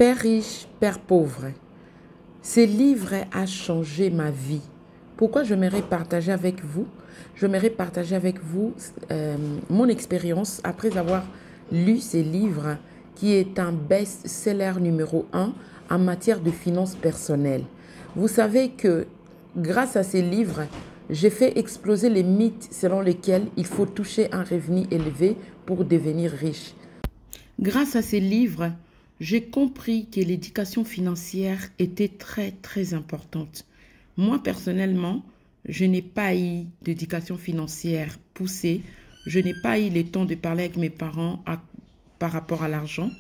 Père riche, Père pauvre. Ce livre a changé ma vie. Pourquoi j'aimerais partager avec vous? J'aimerais partager avec vous mon expérience après avoir lu ce livre qui est un best-seller numéro 1 en matière de finances personnelles. Vous savez que grâce à ces livres, j'ai fait exploser les mythes selon lesquels il faut toucher un revenu élevé pour devenir riche. Grâce à ces livres, j'ai compris que l'éducation financière était très importante. Moi, personnellement, je n'ai pas eu d'éducation financière poussée. Je n'ai pas eu le temps de parler avec mes parents par rapport à l'argent.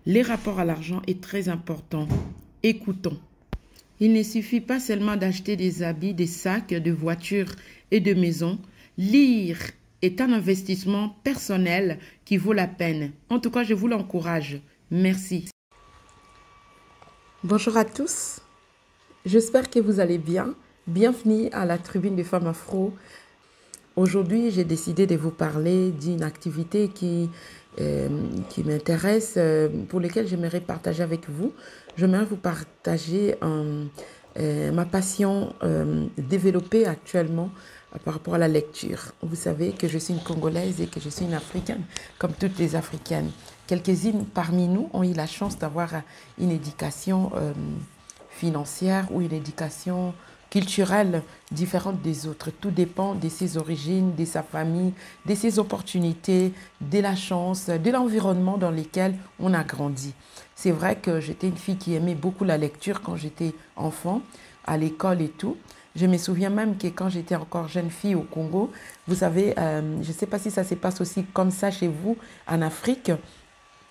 Les rapports à l'argent est très important. Écoutons. Il ne suffit pas seulement d'acheter des habits, des sacs, de voitures et de maisons. Lire est un investissement personnel qui vaut la peine. En tout cas, je vous l'encourage. Merci. Bonjour à tous. J'espère que vous allez bien. Bienvenue à la Tribune des femmes afro. Aujourd'hui, j'ai décidé de vous parler d'une activité qui m'intéresse, pour laquelle j'aimerais partager avec vous. J'aimerais vous partager ma passion développée actuellement par rapport à la lecture. Vous savez que je suis une Congolaise et que je suis une Africaine, comme toutes les Africaines. Quelques-unes parmi nous ont eu la chance d'avoir une éducation financière ou une éducation culturelle différente des autres. Tout dépend de ses origines, de sa famille, de ses opportunités, de la chance, de l'environnement dans lequel on a grandi. C'est vrai que j'étais une fille qui aimait beaucoup la lecture quand j'étais enfant, à l'école et tout. Je me souviens même que quand j'étais encore jeune fille au Congo, vous savez, je ne sais pas si ça se passe aussi comme ça chez vous en Afrique.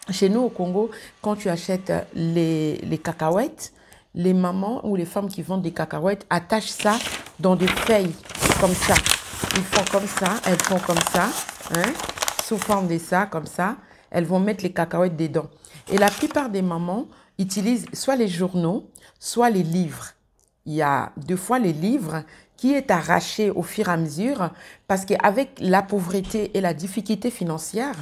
Chez nous au Congo, quand tu achètes les cacahuètes, les mamans ou les femmes qui vendent des cacahuètes attachent ça dans des feuilles comme ça. Ils font comme ça, elles font comme ça, hein, sous forme de ça, comme ça. Elles vont mettre les cacahuètes dedans. Et la plupart des mamans utilisent soit les journaux, soit les livres. Il y a deux fois les livres qui est arraché au fur et à mesure parce qu'avec la pauvreté et la difficulté financière,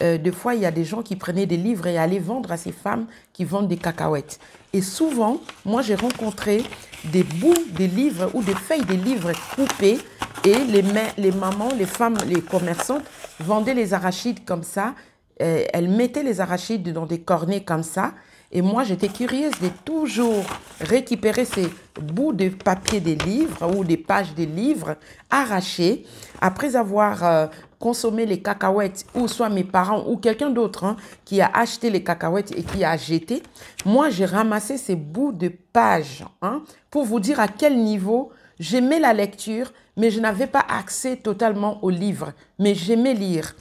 des fois, il y a des gens qui prenaient des livres et allaient vendre à ces femmes qui vendent des cacahuètes. Et souvent, moi, j'ai rencontré des bouts de livres ou des feuilles de livres coupées et les mamans, les femmes, les commerçantes vendaient les arachides comme ça. Elles mettaient les arachides dans des cornets comme ça. Et moi, j'étais curieuse de toujours récupérer ces bouts de papier des livres ou des pages des livres arrachés après avoir consommé les cacahuètes, ou soit mes parents ou quelqu'un d'autre qui a acheté les cacahuètes et qui a jeté. Moi, j'ai ramassé ces bouts de pages pour vous dire à quel niveau j'aimais la lecture, mais je n'avais pas accès totalement aux livres. Mais j'aimais lire.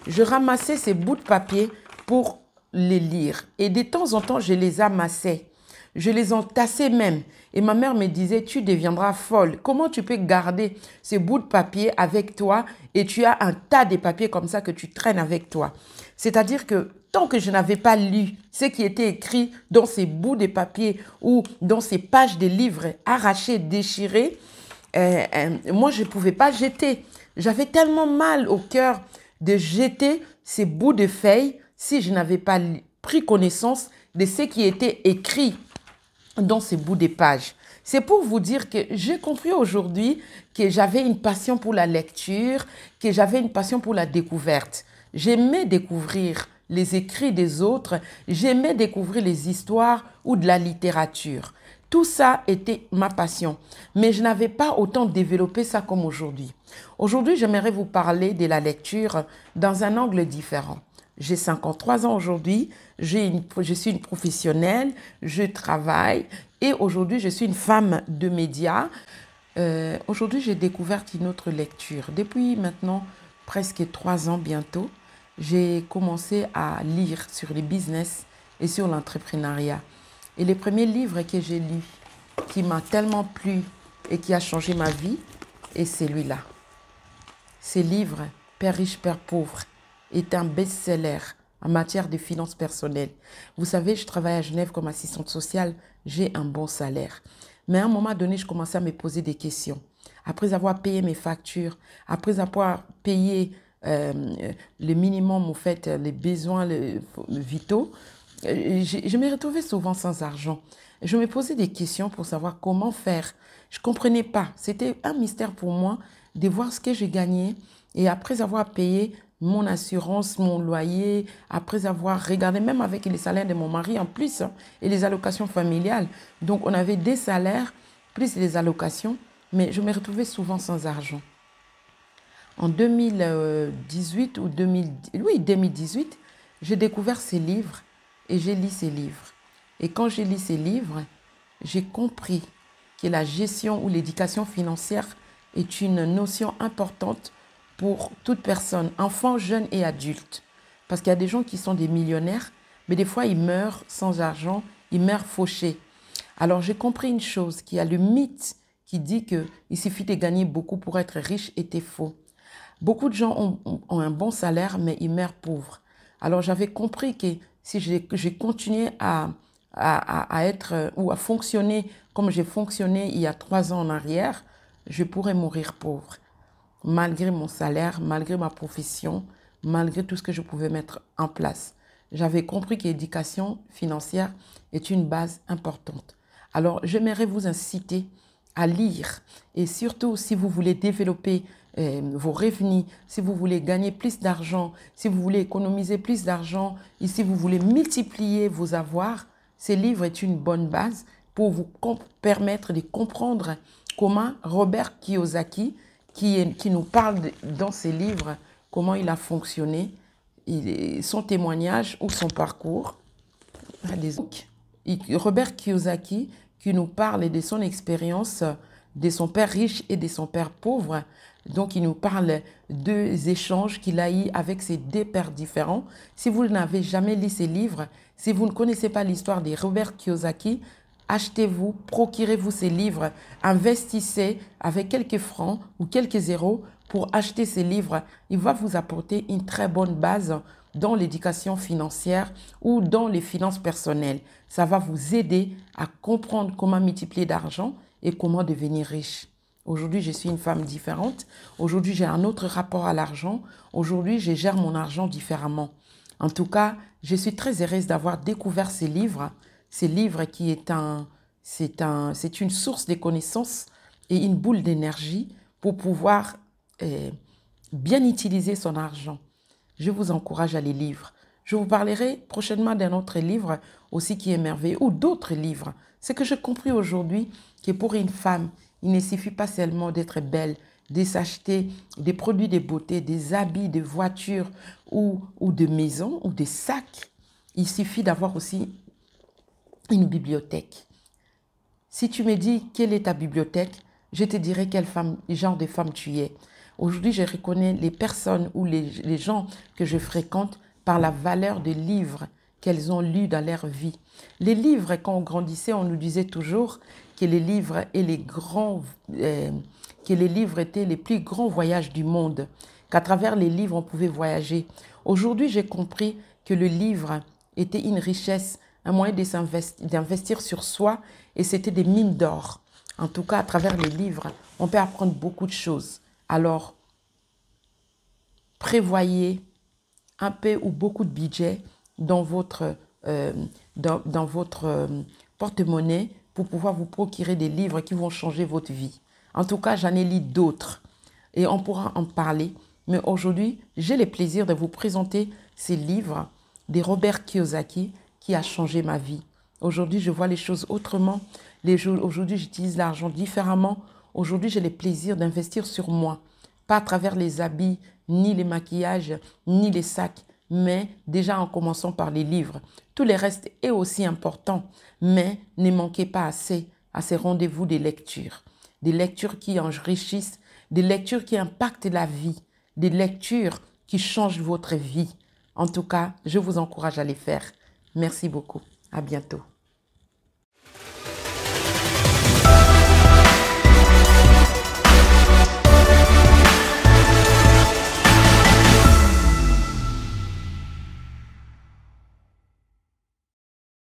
Je ramassais ces bouts de papier pour les lire. Et de temps en temps, je les amassais. Je les entassais même. Et ma mère me disait, tu deviendras folle. Comment tu peux garder ces bouts de papier avec toi et tu as un tas de papiers comme ça que tu traînes avec toi? C'est-à-dire que tant que je n'avais pas lu ce qui était écrit dans ces bouts de papier ou dans ces pages de livres arrachées, déchirées, moi, je ne pouvais pas jeter. J'avais tellement mal au cœur de jeter ces bouts de feuilles si je n'avais pas pris connaissance de ce qui était écrit dans ces bouts de pages. C'est pour vous dire que j'ai compris aujourd'hui que j'avais une passion pour la lecture, que j'avais une passion pour la découverte. J'aimais découvrir les écrits des autres, j'aimais découvrir les histoires ou de la littérature. Tout ça était ma passion, mais je n'avais pas autant développé ça comme aujourd'hui. Aujourd'hui, j'aimerais vous parler de la lecture dans un angle différent. J'ai 53 ans aujourd'hui, je suis une professionnelle, je travaille et aujourd'hui je suis une femme de médias. Aujourd'hui j'ai découvert une autre lecture. Depuis maintenant presque 3 ans bientôt, j'ai commencé à lire sur les business et sur l'entrepreneuriat. Et les premiers livres que j'ai lus, qui m'a tellement plu et qui a changé ma vie, est celui-là. Ce livre, Père riche, Père pauvre, est un best-seller en matière de finances personnelles. Vous savez, je travaille à Genève comme assistante sociale, j'ai un bon salaire. Mais à un moment donné, je commençais à me poser des questions. Après avoir payé mes factures, après avoir payé le minimum, en fait, les besoins vitaux, Je me retrouvais souvent sans argent. Je me posais des questions pour savoir comment faire. Je ne comprenais pas. C'était un mystère pour moi de voir ce que j'ai gagné. Et après avoir payé mon assurance, mon loyer, après avoir regardé même avec les salaires de mon mari en plus, hein, et les allocations familiales. Donc on avait des salaires plus les allocations, mais je me retrouvais souvent sans argent. En 2018 ou 2000, oui, 2018, j'ai découvert ces livres et j'ai lu ces livres. Et quand j'ai lu ces livres, j'ai compris que la gestion ou l'éducation financière est une notion importante pour toute personne, enfant, jeune et adulte. Parce qu'il y a des gens qui sont des millionnaires, mais des fois ils meurent sans argent, ils meurent fauchés. Alors j'ai compris une chose, qu'il y a le mythe qui dit qu'il suffit de gagner beaucoup pour être riche était faux. Beaucoup de gens ont un bon salaire, mais ils meurent pauvres. Alors j'avais compris que si j'ai continué à être ou à fonctionner comme j'ai fonctionné il y a 3 ans en arrière, je pourrais mourir pauvre. Malgré mon salaire, malgré ma profession, malgré tout ce que je pouvais mettre en place. J'avais compris que l'éducation financière est une base importante. Alors j'aimerais vous inciter à lire et surtout si vous voulez développer vos revenus, si vous voulez gagner plus d'argent, si vous voulez économiser plus d'argent et si vous voulez multiplier vos avoirs, ce livre est une bonne base pour vous permettre de comprendre comment Robert Kiyosaki, qui nous parle dans ses livres, comment il a fonctionné, son témoignage ou son parcours. Robert Kiyosaki qui nous parle de son expérience de son père riche et de son père pauvre. Donc, il nous parle des échanges qu'il a eu avec ces deux pères différents. Si vous n'avez jamais lu ces livres, si vous ne connaissez pas l'histoire de Robert Kiyosaki, achetez-vous, procurez-vous ces livres, investissez avec quelques francs ou quelques euros pour acheter ces livres. Il va vous apporter une très bonne base dans l'éducation financière ou dans les finances personnelles. Ça va vous aider à comprendre comment multiplier d'argent et comment devenir riche. Aujourd'hui, je suis une femme différente. Aujourd'hui, j'ai un autre rapport à l'argent. Aujourd'hui, je gère mon argent différemment. En tout cas, je suis très heureuse d'avoir découvert ces livres. Ces livres qui est c'est une source de connaissances et une boule d'énergie pour pouvoir bien utiliser son argent. Je vous encourage à les lire. Je vous parlerai prochainement d'un autre livre aussi qui est merveilleux ou d'autres livres. C'est que j'ai compris aujourd'hui que pour une femme, il ne suffit pas seulement d'être belle, de s'acheter des produits de beauté, des habits, des voitures ou de maisons ou des sacs. Il suffit d'avoir aussi une bibliothèque. Si tu me dis quelle est ta bibliothèque, je te dirai quel genre de femme tu es. Aujourd'hui, je reconnais les personnes ou les gens que je fréquente par la valeur des livres qu'elles ont lus dans leur vie. Les livres, quand on grandissait, on nous disait toujours que les livres étaient les plus grands voyages du monde, qu'à travers les livres, on pouvait voyager. Aujourd'hui, j'ai compris que le livre était une richesse, un moyen d'investir sur soi et c'était des mines d'or. En tout cas, à travers les livres, on peut apprendre beaucoup de choses. Alors, prévoyez un peu ou beaucoup de budget dans votre, porte-monnaie pour pouvoir vous procurer des livres qui vont changer votre vie. En tout cas, j'en ai lu d'autres et on pourra en parler. Mais aujourd'hui, j'ai le plaisir de vous présenter ces livres de Robert Kiyosaki qui a changé ma vie. Aujourd'hui, je vois les choses autrement. Aujourd'hui, j'utilise l'argent différemment. Aujourd'hui, j'ai le plaisir d'investir sur moi. Pas à travers les habits, ni les maquillages, ni les sacs, mais déjà en commençant par les livres. Tout le reste est aussi important, mais ne manquez pas assez à ces rendez-vous des lectures qui enrichissent, des lectures qui impactent la vie, des lectures qui changent votre vie. En tout cas, je vous encourage à les faire. Merci beaucoup. À bientôt.